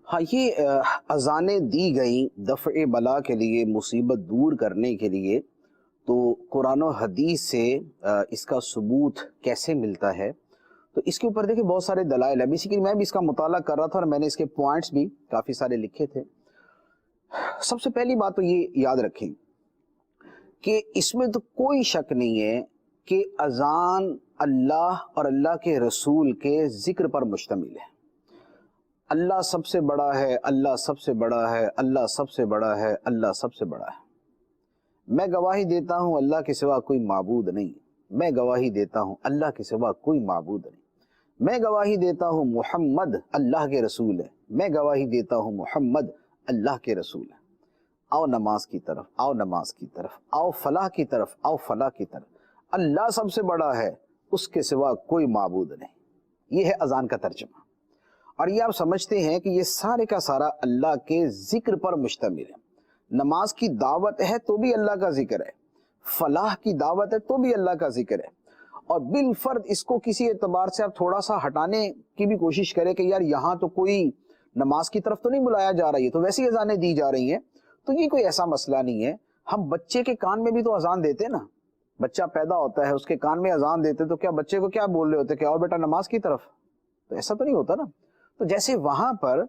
हाँ, ये अज़ानें दी गई दफ़्ए बला के लिए, मुसीबत दूर करने के लिए। तो कुरान और हदीस से इसका सबूत कैसे मिलता है? तो इसके ऊपर देखिए बहुत सारे दलाइल है। बेसिकली मैं भी इसका मुताला कर रहा था और मैंने इसके पॉइंट्स भी काफ़ी सारे लिखे थे। सबसे पहली बात तो ये याद रखें कि इसमें तो कोई शक नहीं है कि अज़ान अल्लाह और अल्लाह के रसूल के ज़िक्र पर मुश्तमिल है। अल्लाह सबसे बड़ा है, अल्लाह सबसे बड़ा है, अल्लाह सबसे बड़ा है, अल्लाह सबसे बड़ा है। मैं गवाही देता हूँ अल्लाह के सिवा कोई माबूद नहीं। मैं गवाही देता हूँ अल्लाह के सिवा कोई माबूद नहीं। मैं गवाही देता हूँ मुहम्मद अल्लाह के रसूल है। मैं गवाही देता हूँ मुहम्मद अल्लाह के रसूल है। आओ नमाज की तरफ, आओ नमाज की तरफ, आओ फलाह की तरफ, आओ फलाह की तरफ। अल्लाह सबसे बड़ा है, उसके सिवा कोई माबूद नहीं। ये है अजान का तर्जुमा। और ये आप समझते हैं कि ये सारे का सारा अल्लाह के जिक्र पर मुश्तमिल है। नमाज की दावत है तो भी अल्लाह का जिक्र है, फलाह की दावत है तो भी अल्लाह का जिक्र है। और बिल फर्द इसको किसी एतबार से आप थोड़ा सा हटाने की भी कोशिश करें कि यार यहाँ तो कोई नमाज की तरफ तो नहीं बुलाया जा रही है, तो वैसी अजानें दी जा रही हैं, तो ये कोई ऐसा मसला नहीं है। हम बच्चे के कान में भी तो अजान देते ना। बच्चा पैदा होता है, उसके कान में अजान देते, तो क्या बच्चे को क्या बोल रहे होते कि और बेटा नमाज की तरफ? तो ऐसा तो नहीं होता ना। तो जैसे वहां पर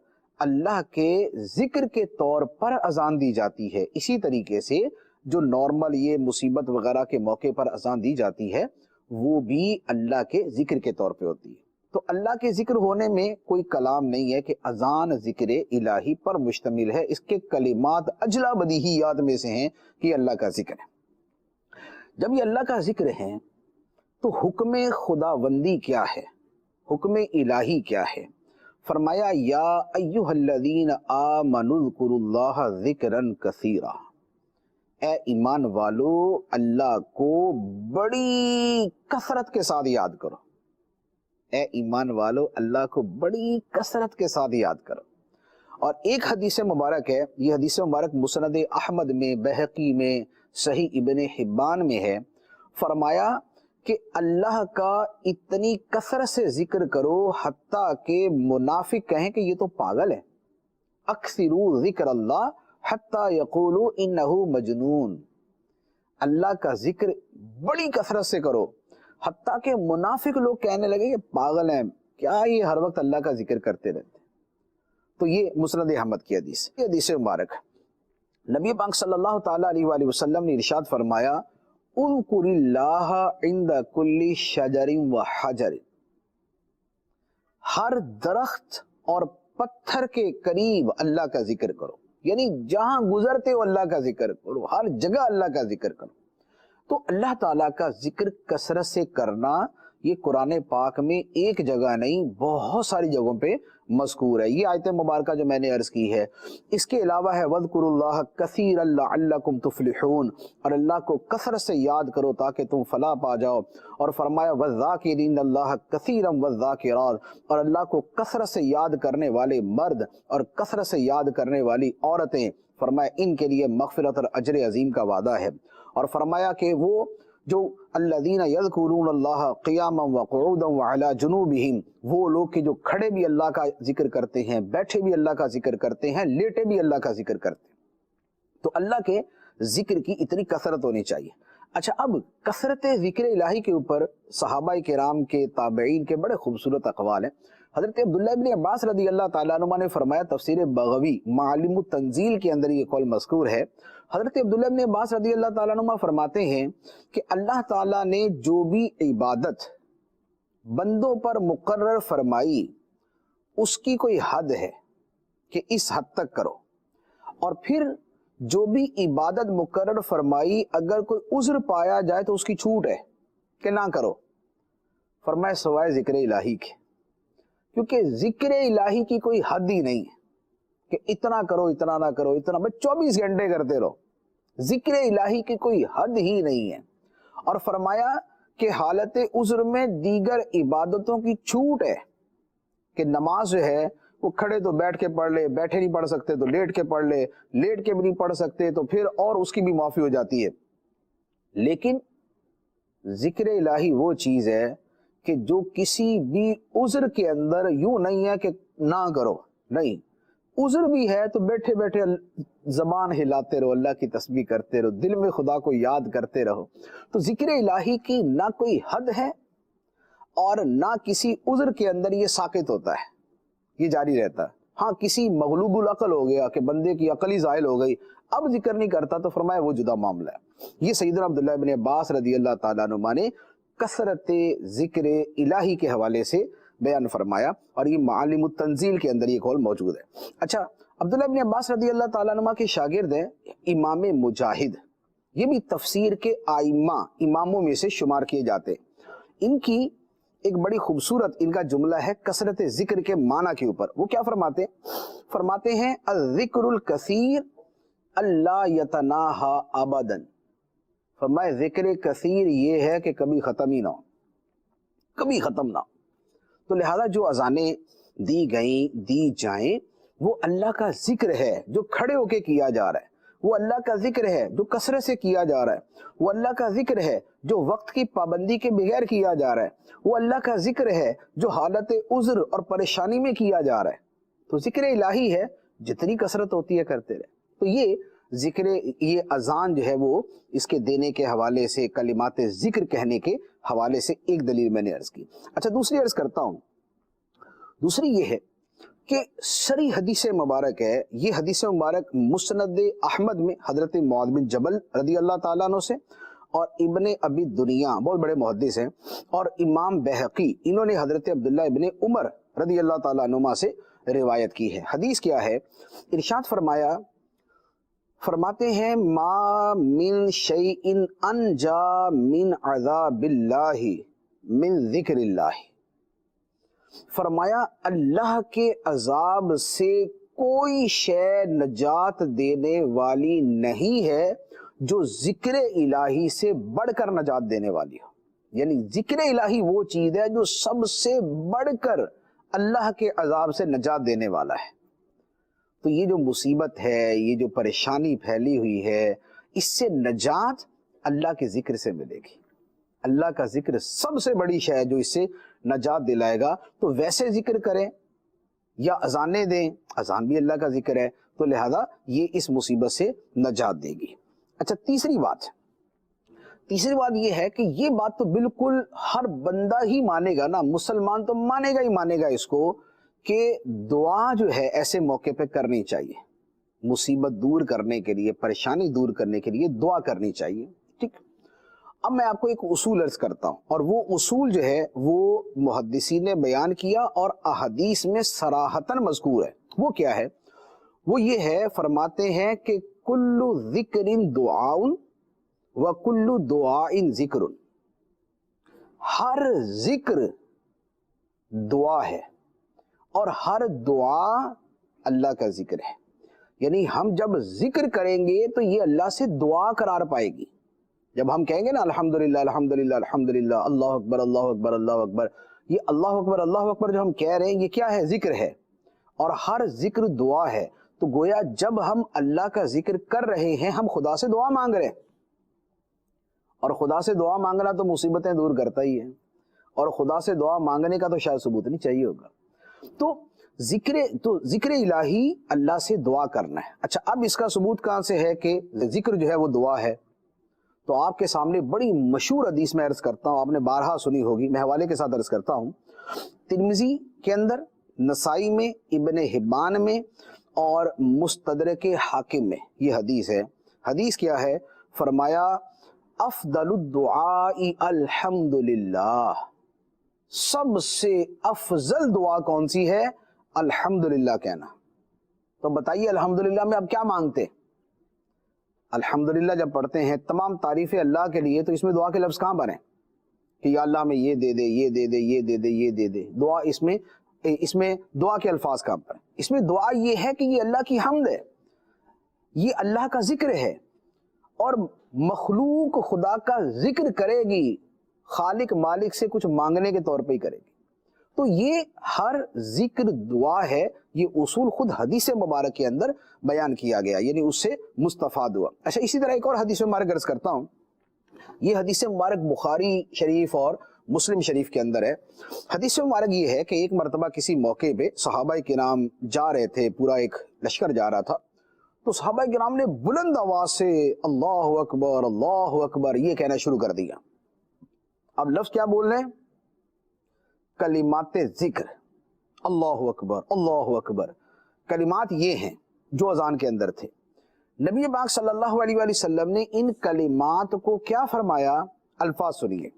अल्लाह के जिक्र के तौर पर अजान दी जाती है, इसी तरीके से जो नॉर्मल ये मुसीबत वगैरह के मौके पर अजान दी जाती है वो भी अल्लाह के जिक्र के तौर पे होती है। तो अल्लाह के जिक्र होने में कोई कलाम नहीं है कि अजान जिक्र इलाही पर मुश्तमिल है। इसके कलिमात अजला बदीहियात में से हैं कि अल्लाह का जिक्र है। जब ये अल्लाह का जिक्र है तो हुक्म खुदाबंदी क्या है, हुक्म इलाही क्या है? फरमाया या अय्युहल्लज़ीन आमनुज़्कुरुल्लाह ज़िक्रन कसीरा। ए ईमान वालो, अल्लाह को बड़ी कसरत के साथ याद करो। ए ईमान वालो, अल्लाह को बड़ी कसरत के साथ याद करो। और एक हदीस मुबारक है, ये हदीस मुबारक मुस्नद अहमद में, बहकी में, सही इब्ने हिब्बान में है। फरमाया कि अल्लाह का इतनी कसरत से जिक्र करो हत्ता के मुनाफिक कहें कि ये तो पागल है। अक्सिरू जिक्र अल्लाह हत्ता यकूलू इन्नहु मजनून। अल्लाह का जिक्र बड़ी कसरत से करो हत्ता के मुनाफिक लोग कहने लगे कि पागल हैं, क्या ये हर वक्त अल्लाह का जिक्र करते रहते। तो ये मुस्नद अहमद की हदीस, ये हदीस मुबारक। नबी पाक सल्लल्लाहु ताला अलैहि वसल्लम ने इरशाद फरमाया उज़्कुरिल्लाह इंद कुल्ली शजरिन व हजरिन। हर दरख्त और पत्थर के करीब अल्लाह का जिक्र करो, यानी जहां गुजरते हो अल्लाह का जिक्र करो, हर जगह अल्लाह का जिक्र करो। तो अल्लाह ताला का जिक्र कसरत से करना ये कुरान पाक में एक जगह नहीं बहुत सारी जगहों पे मज़कूर है। ये आयत मुबारक जो मैंने अर्ज की है, इसके अलावा है वज़्कुरुल्लाह कसीरन लअल्लकुम तुफ्लिहून, और अल्लाह को कसरत से याद करो ताकि तुम फलाह पा जाओ। और फरमाया वज़्ज़ाकिरीनल्लाह कसीरन वज़्ज़ाकिरात, और अल्लाह को कसरत से याद करने वाले मर्द और कसरत से याद करने वाली औरतें, फरमाया इनके लिए मग़फ़िरत और अजर अजीम का वादा है। और फरमाया कि वो जो अल्लज़ीना यज़्कुरूनल्लाह क़ियामन व क़ुऊदन व अला जुनूबिहिम, वो लोग कि जो खड़े भी अल्लाह का जिक्र करते हैं, बैठे भी अल्लाह का जिक्र करते हैं, लेटे भी अल्लाह का जिक्र करते हैं। तो अल्लाह के जिक्र की इतनी कसरत होनी चाहिए। अच्छा, अब कसरत जिक्र इलाही के ऊपर सहाबाए किराम के, ताबईन के बड़े खूबसूरत अक़वाल हैं। हज़रत अब्दुल्लाह इब्न अब्बास रज़ी अल्लाह तआला अन्हुमा ने फरमाया, तफ़सीर बग़वी मालिमुत तंज़ील के अंदर ये कौल मज़कूर है। हज़रत अब्दुल्लाह इब्न अब्बास रज़ी अल्लाह तआला अन्हुमा फरमाते हैं कि अल्लाह ताला ने जो भी इबादत बंदों पर मुकर्रर फरमाई उसकी कोई हद है कि इस हद तक करो, और फिर जो भी इबादत मुकर्रर फरमाई अगर कोई उज़्र पाया जाए तो उसकी छूट है कि ना करो। फरमाया सवाए जिक्र इलाही के, क्योंकि जिक्र इलाही की कोई हद ही नहीं है कि इतना करो, इतना ना करो, इतना बस 24 घंटे करते रहो। जिक्र इलाही की कोई हद ही नहीं है। और फरमाया कि हालत उज़्र में दीगर इबादतों की छूट है कि नमाज जो है वो खड़े तो बैठ के पढ़ ले, बैठे नहीं पढ़ सकते तो लेट के पढ़ ले, लेट के भी नहीं पढ़ सकते तो फिर और उसकी भी माफी हो जाती है। लेकिन जिक्र इलाही वो चीज है कि जो किसी भी उज़्र के अंदर यूं नहीं है कि ना करो, नहीं, उज़्र भी है तो बैठे बैठे ज़बान हिलाते रहो, अल्लाह की तस्बीह करते रहो, दिल में खुदा को याद करते रहो। तो ज़िक्र इलाही की ना कोई हद है और ना किसी उज़्र के अंदर ये साकित होता है, ये जारी रहता है। हाँ, किसी मगलूबुल अक़ल हो गया कि बंदे की अक़ल ही ज़ाइल हो गई, अब जिक्र नहीं करता, तो फरमाया वो जुदा मामला है। ये सैयदना अब्दुल्लाह इब्न अब्बास रज़ी अल्लाह तआला अन्हुमा ने कसरत ज़िक्र इलाही के हवाले से बयान फरमाया, और ये मालिमुत तंजील के अंदर ये कौल मौजूद है। अच्छा, अब्दुल्लाह इब्न अब्बास रज़ी अल्लाह तआला अन्हुमा के शागिर्द हैं इमाम मुजाहिद, ये भी तफसीर के इमामों में से शुमार किए जाते हैं। इनकी एक बड़ी खूबसूरत इनका जुमला है कसरत जिक्र के माना के ऊपर। वो क्या फरमाते हैं अज़िक्रुल कसीर अल्ला यतनाहा अबदन। फरमाए जिक्र कसीर ये है कि कभी ख़त्म ही ना हो, कभी ख़त्म ना हो। तो लिहाजा जो अजानें दी गई दी जाएं वो अल्लाह का जिक्र है जो खड़े होके किया जा रहा है, वो अल्लाह का जिक्र है जो कसरत से किया जा रहा है, वो अल्लाह का जिक्र है जो वक्त की पाबंदी के बगैर किया जा रहा है, वो अल्लाह का जिक्र है जो हालत उज़्र और परेशानी में किया जा रहा है। तो जिक्र इलाही है, जितनी कसरत होती है करते रहे। तो ये अजान जो है वो इसके देने के हवाले से, कलिमात जिक्र कहने के हवाले से एक दलील मैंने अर्ज की। अच्छा, दूसरी अर्ज करता हूँ। दूसरी ये है कि सरी हदीस मुबारक है, ये हदीस मुबारक मुस्नद अहमद में हजरत मुआद बिन जबल रदी अल्लाह ताला अन्हु से, और इब्ने अबी दुनिया बहुत बड़े मुहद्दिस हैं, और इमाम बैहकी इन्होंने हजरत अब्दुल्लाह इब्ने उमर रदी अल्लाह ताला अन्हुमा से रिवायत की है। हदीस क्या है? इरशाद फरमाते हैं मा मिन शैइन अनजा मिन अज़ाबिल्लाहि मिन ज़िक्रिल्लाहि। फरमाया अल्लाह के अजाब से कोई शय नजात देने वाली नहीं है जो जिक्र इलाही से बढ़कर नजात देने वाली हो। यानी जिक्र इलाही वो चीज है जो सबसे बढ़कर अल्लाह के अजाब से नजात देने वाला है। तो ये जो मुसीबत है, ये जो परेशानी फैली हुई है, इससे नजात अल्लाह के जिक्र से मिलेगी। अल्लाह का जिक्र सबसे बड़ी शय है जो इससे नजात दिलाएगा। तो वैसे जिक्र करें या अजानें दें, अजान भी अल्लाह का जिक्र है, तो लिहाजा ये इस मुसीबत से नजात देगी। अच्छा, तीसरी बात ये है कि ये बात तो बिल्कुल हर बंदा ही मानेगा ना, मुसलमान तो मानेगा ही मानेगा इसको, कि दुआ जो है ऐसे मौके पे करनी चाहिए। मुसीबत दूर करने के लिए, परेशानी दूर करने के लिए दुआ करनी चाहिए। ठीक, अब मैं आपको एक उसूल अर्ज करता हूं, और वो उसूल जो है वो मुहद्दिसीन ने बयान किया और अहदीस में सराहतन मज़कूर है। वो क्या है? वो ये है, फरमाते हैं कि कुल्लु ज़िक्रिन दुआउन व कुल्लु दुआइन ज़िक्रुन। हर जिक्र दुआ है और हर दुआ अल्लाह का जिक्र है। यानी हम जब जिक्र करेंगे तो ये अल्लाह से दुआ करार पाएगी। जब हम कहेंगे ना अल्हम्दुलिल्लाह अल्हम्दुलिल्लाह अल्हम्दुलिल्लाह, अल्लाह अकबर अल्लाह अकबर अल्लाह अकबर, ये अल्लाह अकबर जो हम कह रहे हैं ये क्या है? जिक्र है, और हर जिक्र दुआ है। तो गोया जब हम अल्लाह का जिक्र कर रहे हैं, हम खुदा से दुआ मांग रहे हैं, और खुदा से दुआ मांगना तो मुसीबतें दूर करता ही है, और खुदा से दुआ मांगने का तो शायद सबूत नहीं चाहिए होगा। तो जिक्र इलाही अल्लाह से दुआ करना है। अच्छा, अब इसका सबूत कहां से है कि जिक्र जो है वो दुआ है? तो आपके सामने बड़ी मशहूर हदीस में अर्ज करता हूं, आपने बारहा सुनी होगी, मैं हवाले के साथ अर्ज करता हूं। तिर्मिज़ी के अंदर, नसाई में, इब्ने हिब्बान में और मुस्तदरक हाकिम में ये हदीस है। हदीस क्या है? फरमाया अफ़दलुद दुआई अल्हम्दुलिल्लाह। सबसे अफजल दुआ कौन सी है? अल्हम्दुलिल्लाह कहना। तो बताइए अल्हम्दुलिल्लाह में अब क्या मांगते? अल्हम्दुलिल्लाह जब पढ़ते हैं तमाम तारीफें अल्लाह के लिए, तो इसमें दुआ के लफ्ज कहाँ बने कि या अल्लाह में ये दे दे, ये दे दे, ये दे दे, ये दे दे? दुआ इसमें दुआ के अल्फाज कहाँ पर? इसमें दुआ ये है कि ये अल्लाह की हम्द है, ये अल्लाह का जिक्र है, और मखलूक खुदा का जिक्र करेगी, खालिक मालिक से कुछ मांगने के तौर पे ही करेगी। तो ये हर जिक्र दुआ है, ये उसूल खुद हदीस मुबारक के अंदर बयान किया गया, यानी उससे मुस्तफाद हुआ। अच्छा, इसी तरह एक और हदीस मुबारक अर्ज करता हूँ। ये हदीस मुबारक बुखारी शरीफ और مسلم شریف کے اندر ہے. حدیث مبارک یہ ہے کہ ایک مرتبہ کسی موقع پہ صحابہ کرام جا رہے تھے، پورا ایک لشکر جا رہا تھا، تو صحابہ کرام نے بلند آواز سے اللہ اکبر یہ کہنا شروع کر دیا. اب لفظ کیا بول رہے ہیں؟ کلمات ذکر، اللہ اکبر اللہ اکبر. کلمات یہ ہیں جو اذان کے اندر تھے. نبی پاک صلی اللہ علیہ وآلہ وسلم نے ان کلمات کو کیا فرمایا؟ الفاظ سنیے.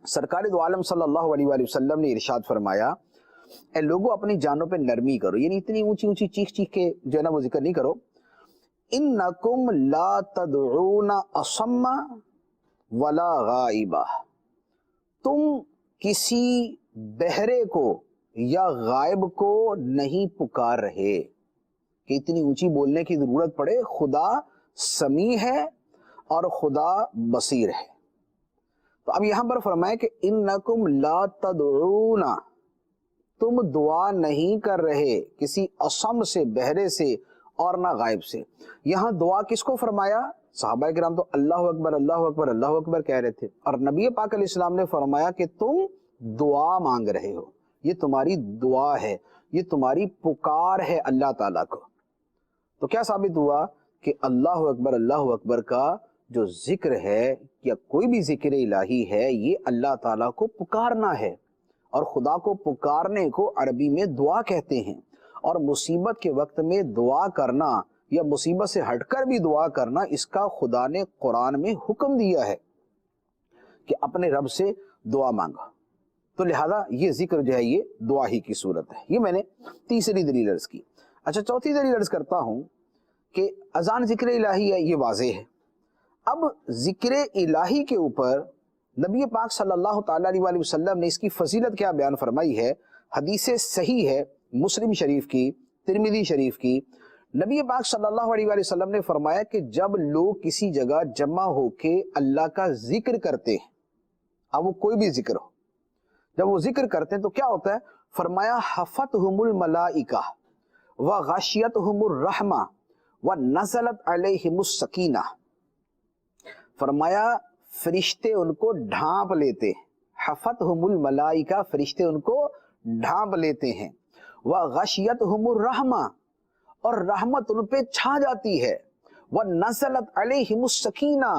سرکار دو عالم صلی اللہ علیہ وآلہ وسلم نے ارشاد فرمایا، اے لوگوں اپنی جانوں پہ نرمی کرو، یعنی اتنی اونچی اونچی چیخ چیخ کے جو ہے نا وہ ذکر نہیں کرو. انکم لا تدعون اصم ولا غائبہ، تم کسی بہرے کو یا غائب کو نہیں پکار رہے کہ اتنی اونچی بولنے کی ضرورت پڑے. خدا سمیع ہے اور خدا بصیر ہے. تو اب یہاں پر فرمائے کہ انکم لا تدعون، تم دعا نہیں کر رہے کسی اصم سے، بہرے سے اور نہ غائب سے. یہاں دعا کس کو فرمایا؟ صحابہ کرام تو اللہ اکبر اللہ اکبر اللہ اکبر کہہ رہے تھے، اور نبی پاک علیہ السلام نے فرمایا کہ تم دعا مانگ رہے ہو، یہ تمہاری دعا ہے، یہ تمہاری پکار ہے اللہ تعالیٰ کو. تو کیا ثابت ہوا کہ اللہ اکبر کا جو ذکر ہے یا کوئی بھی ذکر الہی ہے، یہ اللہ تعالیٰ کو پکارنا ہے، اور خدا کو پکارنے کو عربی میں دعا کہتے ہیں. اور مصیبت کے وقت میں دعا کرنا یا مصیبت سے ہٹ کر بھی دعا کرنا، اس کا خدا نے قرآن میں حکم دیا ہے کہ اپنے رب سے دعا مانگا. تو لہذا یہ ذکر جو ہے یہ دعا ہی کی صورت ہے. یہ میں نے تیسری دلیل عرض کی. اچھا، چوتھی دلیل عرض کرتا ہوں کہ اذان ذکر الہی ہے، یہ واضح ہے. اب ذکر الہی کے اوپر نبی پاک صلی اللہ تعالیٰ علیہ وآلہ وسلم نے اس کی فضیلت کیا بیان فرمائی ہے. حدیث صحیح ہے، مسلم شریف کی، ترمذی شریف کی. نبی پاک صلی اللہ علیہ وآلہ وسلم نے فرمایا کہ جب لوگ کسی جگہ جمع ہو کے اللہ کا ذکر کرتے ہیں، اب وہ کوئی بھی ذکر ہو، جب وہ ذکر کرتے ہیں تو کیا ہوتا ہے؟ فرمایا حفتہم الملائکہ وغشیتہم الرحمہ ونزلت علیہم السکینہ. فرمایا فرشتے ان کو ڈھانپ لیتے، حفتہم الملائکہ، فرشتے ان کو ڈھانپ لیتے ہیں، وغشیتہم الرحمہ، اور رحمت ان پہ چھا جاتی ہے، ونزلت علیہم السکینہ،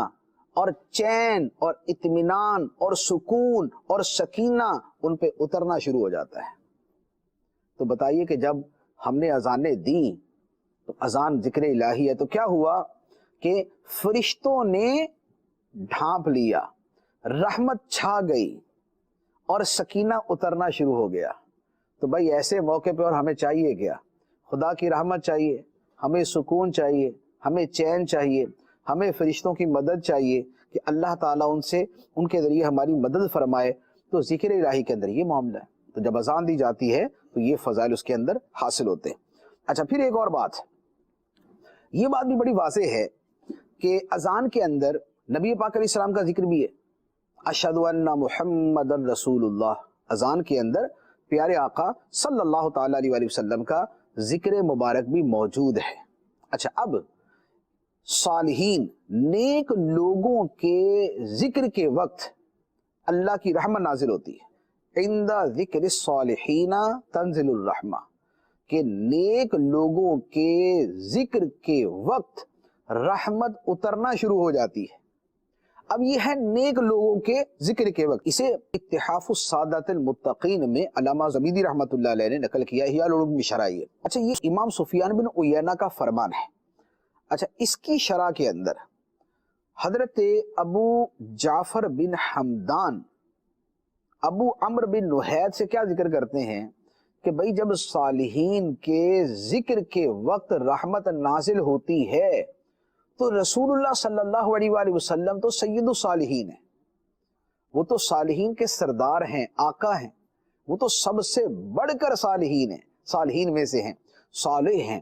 اور چین اور اطمینان اور سکون اور سکینہ ان پہ اترنا شروع ہو جاتا ہے. تو بتائیے کہ جب ہم نے اذانیں دیں تو اذان ذکر الہی ہے، تو کیا ہوا کہ فرشتوں نے ڈھانپ لیا، رحمت چھا گئی اور سکینہ اترنا شروع ہو گیا. تو بھائی ایسے موقع پہ اور ہمیں چاہیے کیا؟ خدا کی رحمت چاہیے، ہمیں سکون چاہیے، ہمیں چین چاہیے، ہمیں فرشتوں کی مدد چاہیے کہ اللہ تعالیٰ ان سے، ان کے ذریعے ہماری مدد فرمائے. تو ذکر الہی کے اندر یہ معاملہ ہے. تو جب اذان دی جاتی ہے تو یہ فضائل اس کے اندر حاصل ہوتے ہیں. اچھا، پھر ایک اور بات، یہ بات بھی بڑی واضح ہے کہ اذان کے اندر نبی پاک علیہ السلام کا ذکر بھی ہے. اشہد ان محمد رسول اللہ، اذان کے اندر پیارے آقا صلی اللہ تعالیٰ علیہ وسلم کا ذکر مبارک بھی موجود ہے. اچھا، اب صالحین نیک لوگوں کے ذکر کے وقت اللہ کی رحمت نازل ہوتی ہے. عند ذکر الصالحین تنزل الرحمہ، کہ نیک لوگوں کے ذکر کے وقت رحمت اترنا شروع ہو جاتی ہے. اب یہ ہے نیک لوگوں کے ذکر کے وقت. اسے اتحاف السادات المتقین میں علامہ زبیدی رحمۃ اللہ علیہ نے نقل کیا، احیاء العلوم میں شرح ہے. اچھا، یہ امام سفیان بن عیینہ کا فرمان ہے. اچھا، اس کی شرح کے اندر حضرت ابو جعفر بن حمدان ابو عمر بن نحید سے کیا ذکر کرتے ہیں کہ بھئی جب صالحین کے ذکر کے وقت رحمت نازل ہوتی ہے تو رسول اللہ صلی اللہ علیہ وآلہ وسلم تو سید الصالحین ہیں، وہ تو صالحین کے سردار ہیں، آقا ہیں، وہ تو سب سے بڑھ کر صالحین ہیں، صالحین میں سے ہیں، صالح ہیں.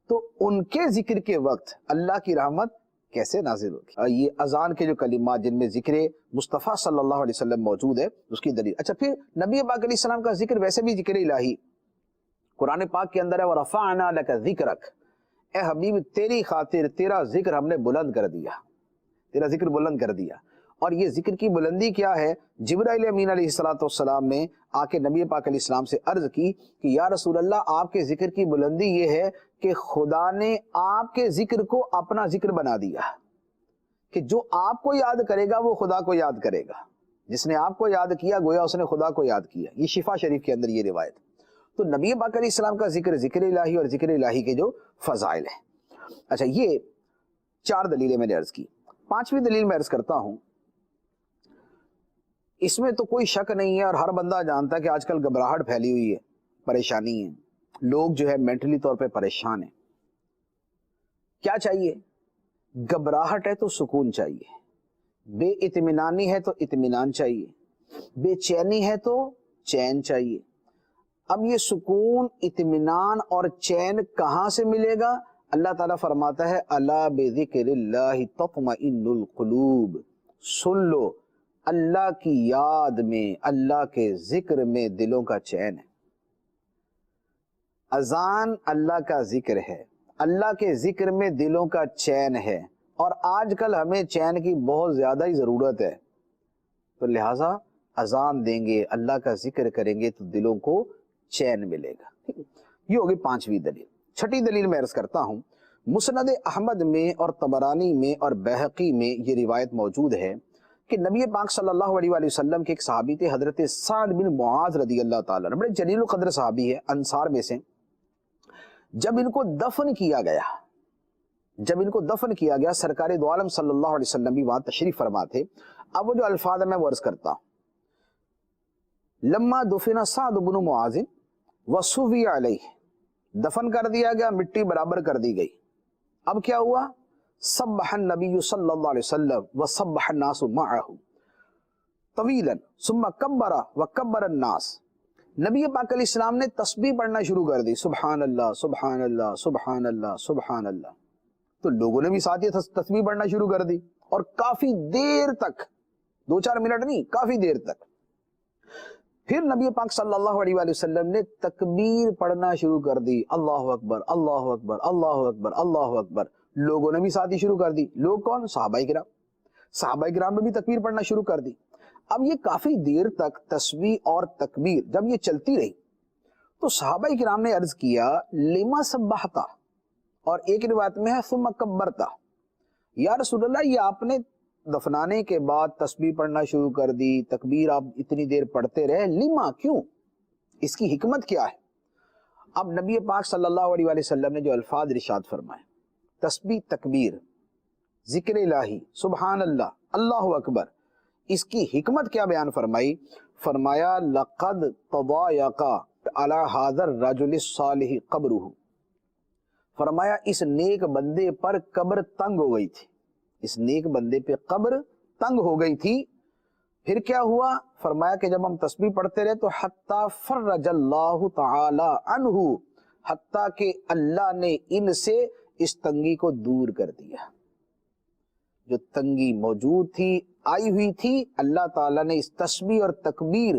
تو ان کے ذکر کے وقت اللہ کی رحمت کیسے نازل ہوگی؟ یہ اذان کے جو کلمات جن میں ذکر مصطفیٰ صلی اللہ علیہ وسلم موجود ہے اس کی دلیل. اچھا، پھر نبی پاک علیہ السلام کا ذکر ویسے بھی ذکر الہی قرآن پاک کے اندر ہے، وَرَفَعْنَا لَكَ ذِكْرَكَ، اے حبیب تیری خاطر تیرا ذکر ہم نے بلند کر دیا، تیرا ذکر بلند کر دیا. اور یہ ذکر کی بلندی کیا ہے؟ جبرائیل امین علیہ السلام نے آ کے نبی پاک علیہ السلام سے عرض کی کہ یا رسول اللہ، آپ کے ذکر کی بلندی یہ ہے کہ خدا نے آپ کے ذکر کو اپنا ذکر بنا دیا، کہ جو آپ کو یاد کرے گا وہ خدا کو یاد کرے گا، جس نے آپ کو یاد کیا گویا اس نے خدا کو یاد کیا۔ یہ شفا شریف کے اندر یہ روایت۔ تو نبی پاک علیہ السلام کا ذکر ذکر الہی اور ذکر الہی کے جو فضائل ہیں۔ اچھا، یہ 4 دلیلیں میں نے عرض کی۔ 5ویں دلیل میں عرض کرتا ہوں، اس میں تو کوئی شک نہیں ہے اور ہر بندہ جانتا ہے کہ آج کل گھبراہٹ پھیلی ہوئی ہے، پریشانی ہے، لوگ جو ہے مینٹلی طور پہ پریشان ہیں۔ کیا چاہیے؟ گھبراہٹ ہے تو سکون چاہیے، بے اطمینانی ہے تو اطمینان چاہیے، بے چینی ہے تو چین چاہیے۔ اب یہ سکون، اطمینان اور چین کہاں سے ملے گا؟ اللہ تعالیٰ فرماتا ہے الا بذکر اللہ تطمئن القلوب، سن لو، اللہ کی یاد میں، اللہ کے ذکر میں دلوں کا چین ہے۔ اذان اللہ کا ذکر ہے، اللہ کے ذکر میں دلوں کا چین ہے، اور آج کل ہمیں چین کی بہت زیادہ ہی ضرورت ہے، تو لہٰذا اذان دیں گے، اللہ کا ذکر کریں گے تو دلوں کو چین ملے گا۔ یہ ہوگی 5ویں دلیل۔ 6ٹھی دلیل میں عرض کرتا ہوں، مسند احمد میں اور طبرانی میں اور بہقی میں یہ روایت موجود ہے کہ نبی پاک صلی اللہ علیہ وآلہ وسلم کے ایک صحابی تھے، حضرت سعد بن معاذ رضی اللہ تعالیٰ عنہ، بڑے جلیل القدر صحابی ہے، انصار میں سے۔ جب ان کو دفن کیا گیا، سرکار دو عالم صلی اللہ علیہ وسلم بھی وہاں تشریف فرما تھے۔ اب وہ جو الفاظ میں وہ عرض کرتا ہوں، لما دفن سعد بن معاذ وصوی علیہ، دفن کر دیا گیا، مٹی برابر کر دی گئی۔ اب کیا ہوا؟ سبح النبی صلی اللہ علیہ وسلم وسبح الناس معہ طویلا ثم کبر وکبر الناس، نبی پاک علیہ السلام نے تسبیح پڑھنا شروع کر دی، سبحان اللہ سبحان اللہ سبحان اللہ سبحان اللہ، تو لوگوں نے بھی ساتھ یہ تسبیح پڑھنا شروع کر دی، اور کافی دیر تک، 2-4 منٹ نہیں، کافی دیر تک۔ پھر نبی پاک صلی اللہ علیہ وآلہ وسلم نے تکبیر پڑھنا شروع کر دی، اللہ اکبر اللہ اکبر اللہ اکبر اللہ اکبر، لوگوں نے بھی ساتھ ہی شروع کر دی۔ لوگ کون؟ صحابہ کرام نے بھی تکبیر پڑھنا شروع کر دی۔ اب یہ کافی دیر تک تسبیح اور تکبیر جب یہ چلتی رہی تو صحابہ کرام نے عرض کیا لما سبحتا، اور ایک روایت میں ہے ثم کبرتا، یا رسول اللہ یہ آپ نے دفنانے کے بعد تسبیح پڑھنا شروع کر دی، تکبیر آپ اتنی دیر پڑھتے رہے، لما، کیوں؟ اس کی حکمت کیا ہے؟ اب نبی پاک صلی اللہ علیہ وآلہ وسلم نے جو الفاظ ارشاد فرمائے، تسبیح، تکبیر، ذکر الہی، سبحان اللہ، اللہ اکبر، اس کی حکمت کیا بیان فرمائی؟ فرمایا لقد تضایق علی ھذا الرجل الصالح قبرہ، فرمایا اس نیک بندے پر قبر تنگ ہو گئی تھی، اس نیک بندے پہ قبر تنگ ہو گئی تھی۔ پھر کیا ہوا؟ فرمایا کہ جب ہم تسبیح پڑھتے رہے تو حتی فرج اللہ تعالی عنہ، حتیٰ کہ اللہ نے ان سے اس تنگی کو دور کر دیا۔ جو تنگی موجود تھی، آئی ہوئی تھی، اللہ تعالیٰ نے اس تسبیح اور تکبیر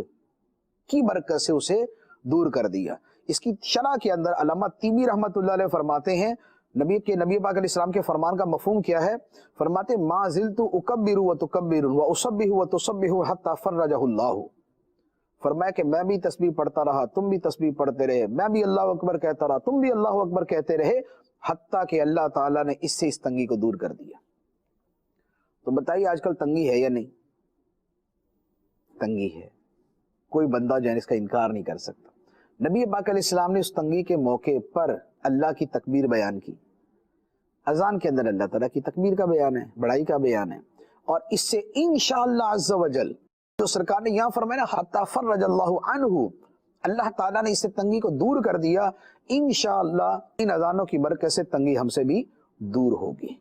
کی برکت سے اسے دور کر دیا۔ اس کی شرح کے اندر علامہ طیبی رحمۃ اللہ علیہ فرماتے ہیں، نبی پاک علیہ السلام کے فرمان کا مفہوم کیا ہے؟ فرماتے ما زلت اکبر وتکبر واسبح وتسبح حتى فرجہ اللہ، فرمایا کہ میں بھی تسبیح پڑھتا رہا، تم بھی تسبیح پڑھتے رہے، میں بھی اللہ اکبر کہتا رہا، تم بھی اللہ اکبر کہتے رہے، حتیٰ کہ اللہ تعالیٰ نے اس سے اس تنگی کو دور کر دیا۔ تو بتائیے آج کل تنگی ہے یا نہیں؟ تنگی ہے، کوئی بندہ جو ہے اس کا انکار نہیں کر سکتا۔ نبی پاک علیہ السلام نے اس تنگی کے موقع پر اللہ کی تکبیر بیان کی۔ اذان کے اندر اللہ تعالیٰ کی تکبیر کا بیان ہے، بڑائی کا بیان ہے، اور اس سے انشاءاللہ عز وجل جو سرکار نے یہاں فرمایا حتی فرج اللہ عنہ، اللہ تعالیٰ نے اس سے تنگی کو دور کر دیا، انشاءاللہ ان اذانوں کی برکت سے تنگی ہم سے بھی دور ہوگی۔